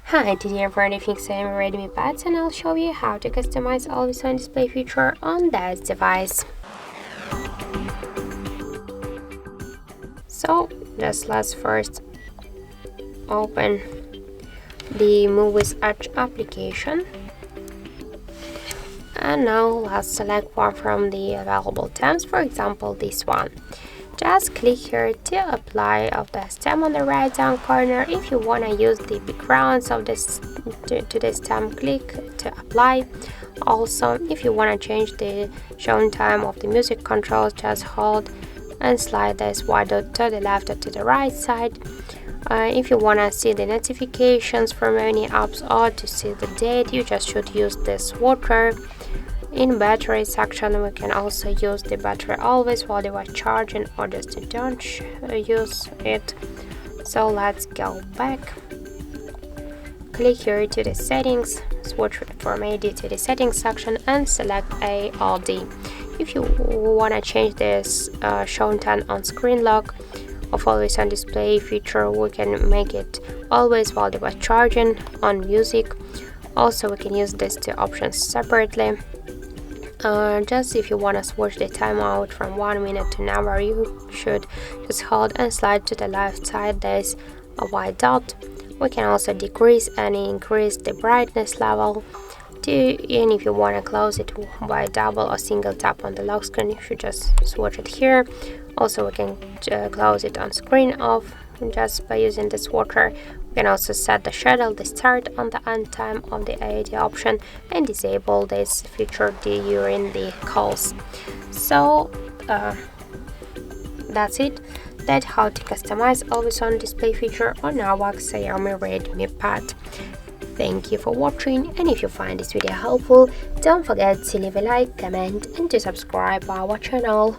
Hi, today I'm fixing Xiaomi Redmi PAD and I'll show you how to customize always on display feature on this device. So let's first open the Muviz Edge application, and now let's select one from the available themes, for example this one. Just click here to apply of the stem on the right down corner. If you want to use the backgrounds of this to this stem, click to apply. Also, if you want to change the showing time of the music controls, just hold and slide this white dot to the left or to the right side. If you want to see the notifications from any apps or to see the date, you just should use this water. In battery section, we can also use the battery always while device charging or just to don't use it. So let's go back. Click here to the settings, switch from AD to the settings section and select A or D. If you want to change this showing time on screen lock of always on display feature, we can make it always while device charging on music. Also, we can use these two options separately. Just if you want to switch the timeout from 1 minute to an hour, you should just hold and slide to the left side. There's a white dot. We can also decrease and increase the brightness level. And if you want to close it by double or single tap on the lock screen, you should just switch it here. Also, we can close it on screen off just by using this water. We can also set the schedule, the start and the end time of the AD option, and disable this feature during the calls. So that's it. That's how to customize always on display feature on our Xiaomi Redmi PAD. Thank you for watching, and if you find this video helpful, don't forget to leave a like, comment and to subscribe our channel.